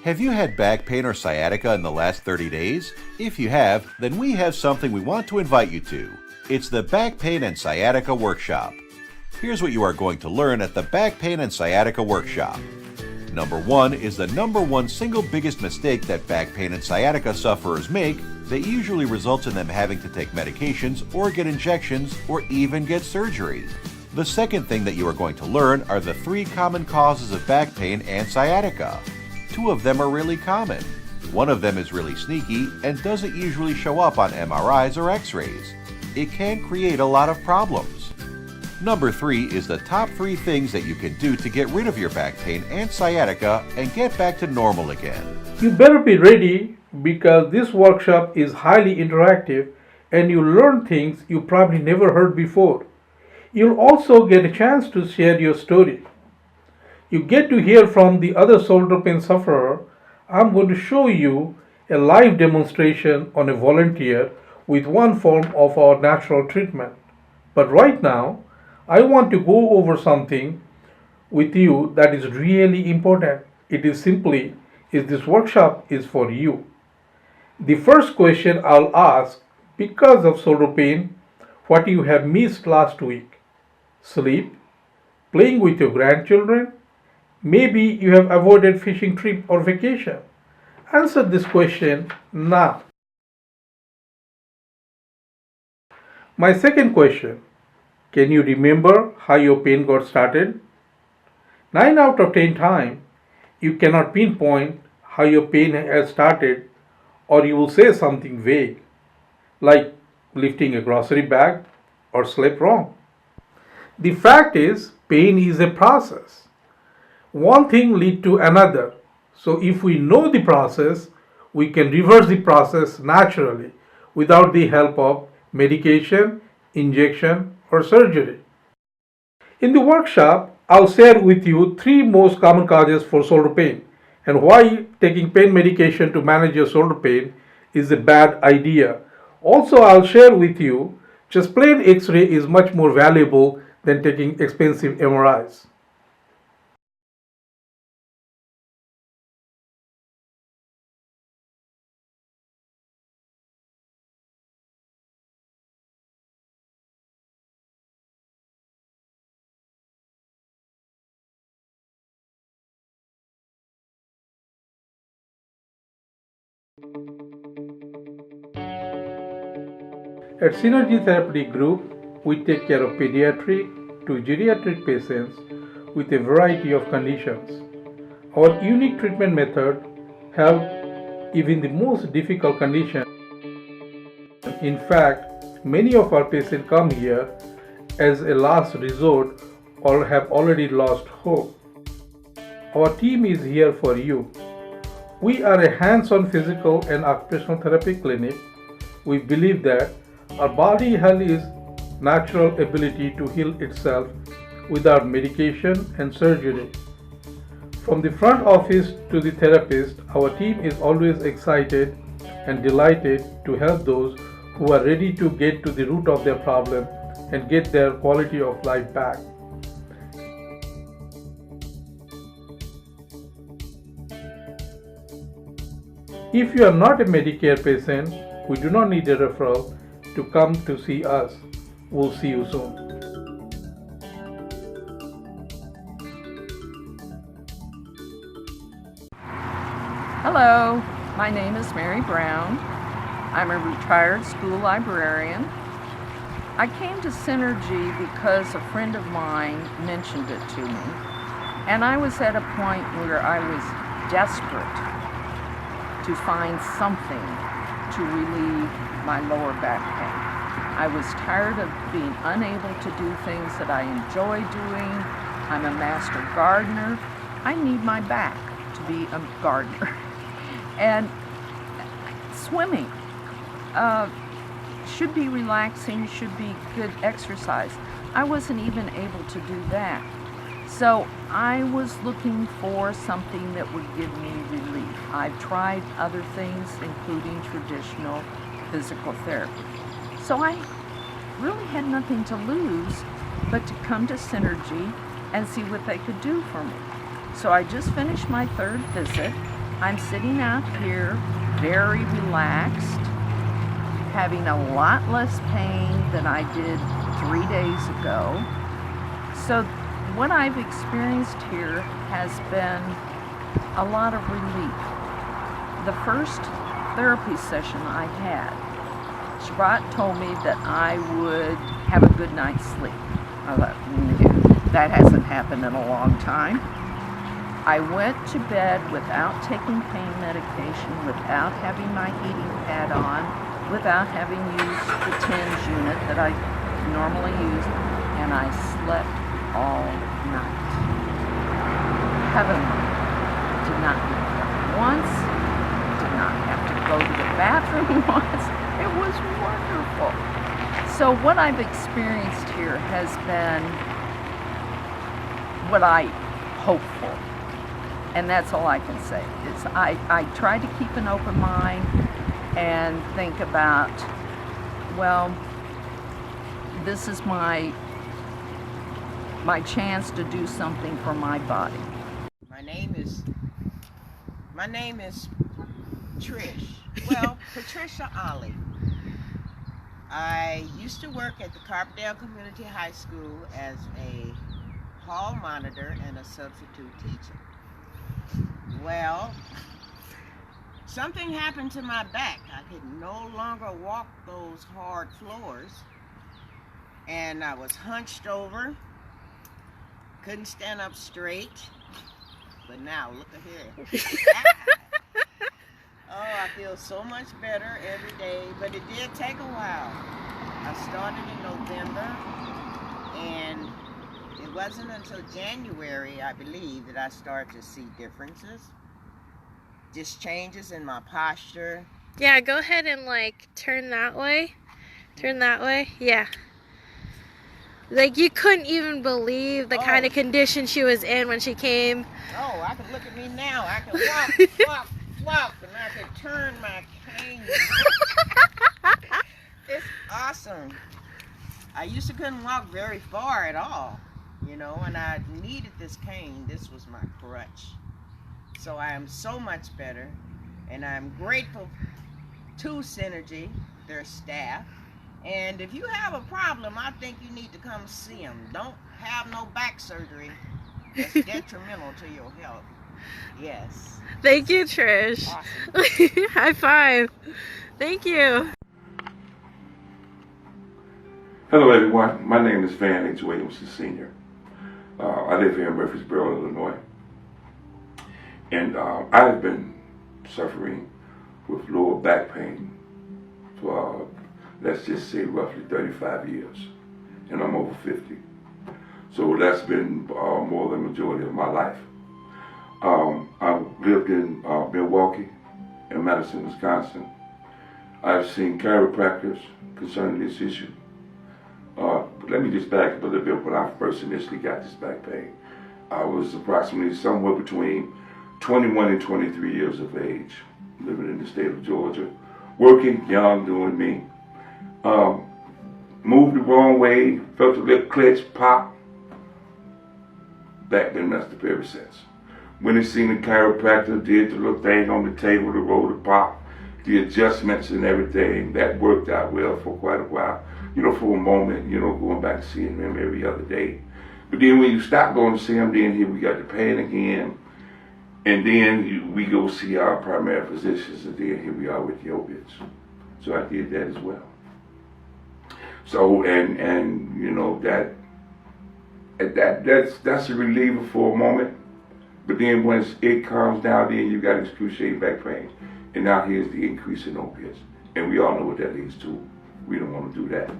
Have you had back pain or sciatica in the last 30 days? If you have, then we have something we want to invite you to. It's the Back Pain and Sciatica Workshop. Here's what you are going to learn at the Back Pain and Sciatica Workshop. Number 1 is the number one single biggest mistake that back pain and sciatica sufferers make that usually results in them having to take medications or get injections or even get surgery. The second thing that you are going to learn are the 3 common causes of back pain and sciatica. 2 of them are really common. One of them is really sneaky and doesn't usually show up on MRIs or X-rays. It can create a lot of problems. Number 3 is the top 3 things that you can do to get rid of your back pain and sciatica and get back to normal again. You better be ready because this workshop is highly interactive and you'll learn things you probably never heard before. You'll also get a chance to share your story. You get to hear from the other shoulder pain sufferer. I'm going to show you a live demonstration on a volunteer with one form of our natural treatment. But right now, I want to go over something with you that is really important. It is simply, is this workshop is for you. The first question I'll ask, because of shoulder pain, what you have missed last week? Sleep? Playing with your grandchildren? Maybe you have avoided fishing trip or vacation. Answer this question now. My second question, can you remember how your pain got started? 9 out of 10 times, you cannot pinpoint how your pain has started, or you will say something vague, like lifting a grocery bag or slept wrong. The fact is, pain is a process. One thing leads to another. So if we know the process, we can reverse the process naturally without the help of medication, injection, or surgery. In the workshop, I'll share with you 3 most common causes for shoulder pain and why taking pain medication to manage your shoulder pain is a bad idea. Also, I'll share with you just plain X-ray is much more valuable than taking expensive MRIs. At Synergy Therapeutic Group, we take care of pediatric to geriatric patients with a variety of conditions. Our unique treatment method help even the most difficult conditions. In fact, many of our patients come here as a last resort or have already lost hope. Our team is here for you. We are a hands-on physical and occupational therapy clinic. We believe that our body health is natural ability to heal itself without medication and surgery. From the front office to the therapist, our team is always excited and delighted to help those who are ready to get to the root of their problem and get their quality of life back. If you are not a Medicare patient, we do not need a referral to come to see us. We'll see you soon. Hello, my name is Mary Brown. I'm a retired school librarian. I came to Synergy because a friend of mine mentioned it to me, and I was at a point where I was desperate to find something to relieve my lower back pain. I was tired of being unable to do things that I enjoy doing. I'm a master gardener. I need my back to be a gardener. And swimming should be relaxing, should be good exercise. I wasn't even able to do that. So I was looking for something that would give me relief. I've tried other things, including traditional physical therapy. So I really had nothing to lose but to come to Synergy and see what they could do for me. So I just finished my 3rd visit, I'm sitting out here very relaxed, having a lot less pain than I did 3 days ago. So what I've experienced here has been a lot of relief. The first therapy session I had, Shabbat told me that I would have a good night's sleep. I thought, that hasn't happened in a long time. I went to bed without taking pain medication, without having my heating pad on, without having used the TENS unit that I normally use, and I slept all night. Heavenly. Did not wake up once, did not have to go to the bathroom once. It was wonderful. So what I've experienced here has been what I hoped for. And that's all I can say. Is I try to keep an open mind and think about, well, this is my chance to do something for my body. My name is Trish. Well, Patricia Ollie. I used to work at the Carbondale Community High School as a hall monitor and a substitute teacher. Well, something happened to my back. I could no longer walk those hard floors, and I was hunched over, couldn't stand up straight. But now, look at here. Oh, I feel so much better every day, but it did take a while. I started in November, and it wasn't until January, I believe, that I started to see differences. Just changes in my posture. Yeah, go ahead and turn that way. Turn that way. Yeah. You couldn't even believe the kind of condition she was in when she came. Oh, I can look at me now. I can walk, and I can turn my cane. It's awesome. I used to couldn't walk very far at all, and I needed this cane. This was my crutch. So I am so much better, and I'm grateful to Synergy, their staff. And if you have a problem, I think you need to come see them. Don't have no back surgery. It's detrimental to your health. Yes. Thank you, Trish. Awesome. High five. Thank you. Hello, everyone. My name is Van H. Williamson, Sr. I live here in Murfreesboro, Illinois. And I've been suffering with lower back pain for let's just say roughly 35 years, and I'm over 50. So that's been more than the majority of my life. I've lived in Milwaukee and Madison, Wisconsin. I've seen chiropractors concerning this issue. But let me just back up a little bit. When I first initially got this back pain, I was approximately somewhere between 21 and 23 years of age, living in the state of Georgia, working, young, doing me. Moved the wrong way, felt a little clench, pop. Back been messed up ever since. When they seen the chiropractor, did the little thing on the table, the roller pop, the adjustments and everything, that worked out well for quite a while. For a moment, going back to seeing him every other day. But then when you stop going to see him, then here we got the pain again. And then we go see our primary physicians, and then here we are with the opiates. So I did that as well. So, and that's a reliever for a moment. But then once it calms down, then you got excruciating back pain. And now here's the increase in opiates. And we all know what that leads to. We don't want to do that.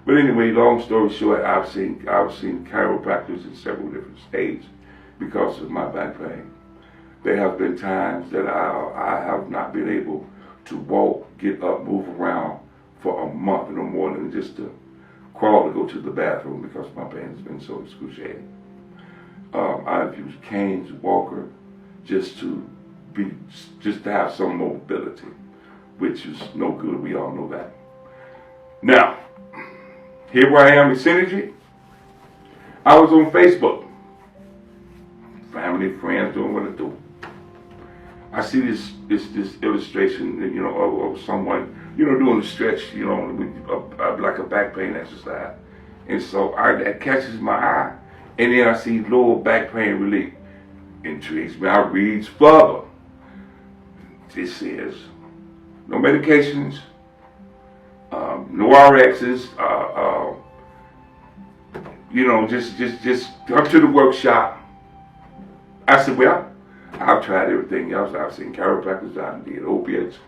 But anyway, long story short, I've seen chiropractors in several different states because of my back pain. There have been times that I have not been able to walk, get up, move around for a month, no more than just to crawl to go to the bathroom because my pain has been so excruciating. I've used canes, walker, just to have some mobility, which is no good. We all know that. Now, here where I am with Synergy. I was on Facebook. Family, friends, doing what I do. I see this illustration, of someone, doing a stretch, like a back pain exercise. And so that catches my eye. And then I see lower back pain relief. Intrigues me. I read further. It says, no medications, no RXs, just come to the workshop. I said, well, I've tried everything else. I've seen chiropractors, I did opiates,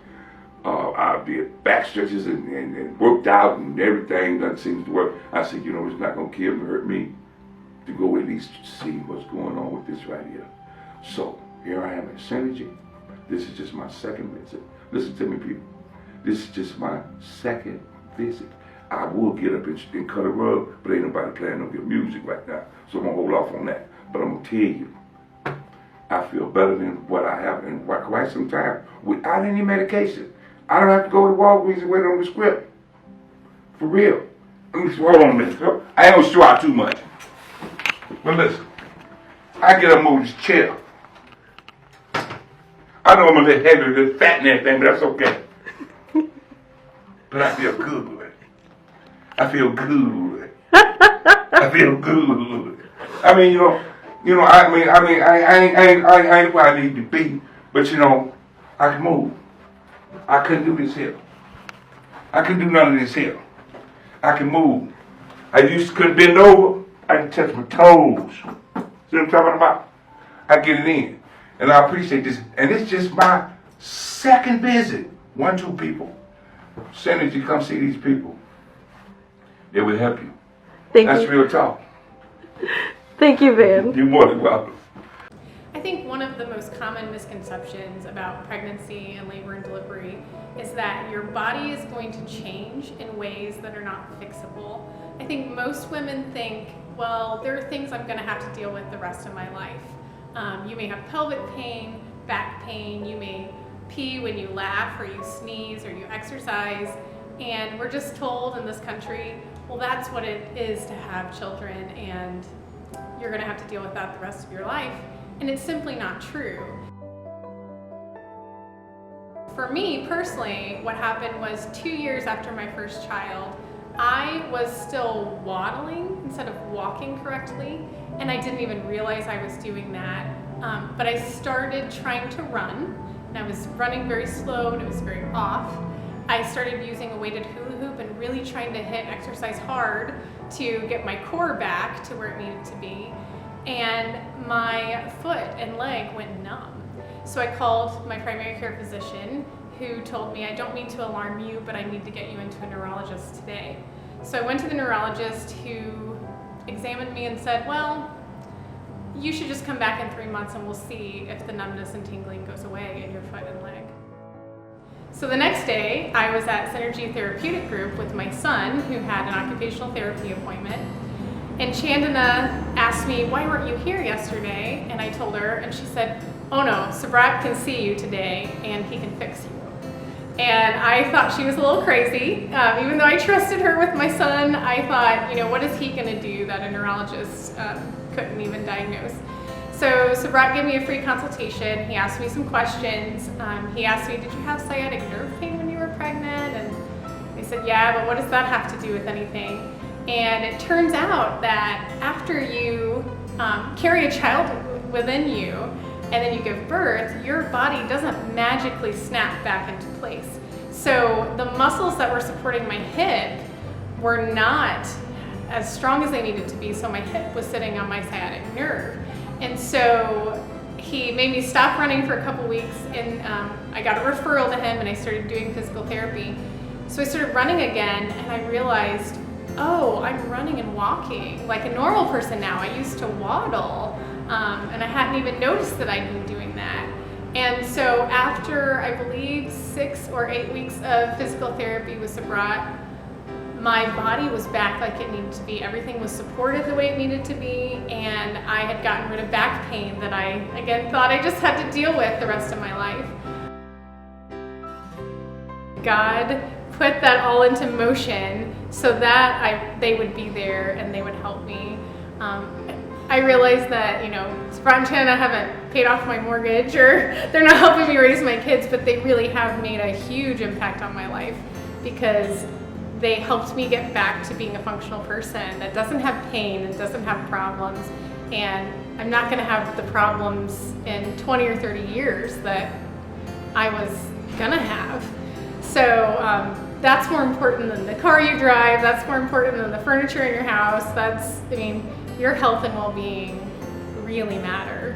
I did back stretches and worked out and everything doesn't seem to work. I said, it's not going to kill me, hurt me to go at least see what's going on with this right here. So here I am at Synergy. This is just my second visit. Listen to me, people. This is just my second visit. I will get up and cut a rug, but ain't nobody playing no good music right now. So I'm going to hold off on that. But I'm going to tell you, I feel better than what I have in quite some time without any medication. I don't have to go to Walgreens and wait on the script. For real. Hold on a minute. I ain't going to show out too much. But listen, I get up and move this chair. I know I'm a little heavy, a little fat and everything, but that's okay. But I feel good. I feel good. I feel good. I mean, I ain't where I need to be, but I can move. I couldn't do this here. I couldn't do none of this here. I can move. I couldn't bend over. I can touch my toes. See what I'm talking about? I get it in. And I appreciate this. And it's just my second visit. 1, 2 people. Synergy, come see these people. It will help you. That's real talk. Thank you, Van. You're more than welcome. I think one of the most common misconceptions about pregnancy and labor and delivery is that your body is going to change in ways that are not fixable. I think most women think, well, there are things I'm going to have to deal with the rest of my life. You may have pelvic pain, back pain, you may pee when you laugh or you sneeze or you exercise, and we're just told in this country, well, that's what it is to have children and you're going to have to deal with that the rest of your life. And it's simply not true. For me personally, what happened was 2 years after my first child, I was still waddling instead of walking correctly, and I didn't even realize I was doing that. But I started trying to run, and I was running very slow and it was very off. I started using a weighted hula hoop and really trying to hit exercise hard to get my core back to where it needed to be. And my foot and leg went numb. So I called my primary care physician, who told me, I don't mean to alarm you, but I need to get you into a neurologist today. So I went to the neurologist, who examined me and said, well, you should just come back in 3 months and we'll see if the numbness and tingling goes away in your foot and leg. So the next day, I was at Synergy Therapeutic Group with my son, who had an occupational therapy appointment. And Chandana asked me, why weren't you here yesterday? And I told her, and she said, oh no, Sabrat can see you today and he can fix you. And I thought she was a little crazy. Even though I trusted her with my son, I thought, what is he gonna do that a neurologist couldn't even diagnose? So Sabrat gave me a free consultation. He asked me some questions. He asked me, did you have sciatic nerve pain when you were pregnant? And I said, yeah, but what does that have to do with anything? And it turns out that after you carry a child within you and then you give birth, your body doesn't magically snap back into place. So the muscles that were supporting my hip were not as strong as they needed to be, so my hip was sitting on my sciatic nerve. And so he made me stop running for a couple weeks, and I got a referral to him and I started doing physical therapy. So I started running again and I realized, oh, I'm running and walking like a normal person now. I used to waddle, and I hadn't even noticed that I'd been doing that. And so after, I believe, 6 or 8 weeks of physical therapy with Sabrat, my body was back like it needed to be. Everything was supported the way it needed to be, and I had gotten rid of back pain that I, again, thought I just had to deal with the rest of my life. God put that all into motion so that they would be there and they would help me. I realized that, Spontan, I haven't paid off my mortgage or they're not helping me raise my kids, but they really have made a huge impact on my life because they helped me get back to being a functional person that doesn't have pain and doesn't have problems. And I'm not going to have the problems in 20 or 30 years that I was going to have. So that's more important than the car you drive. That's more important than the furniture in your house. Your health and well-being really matter.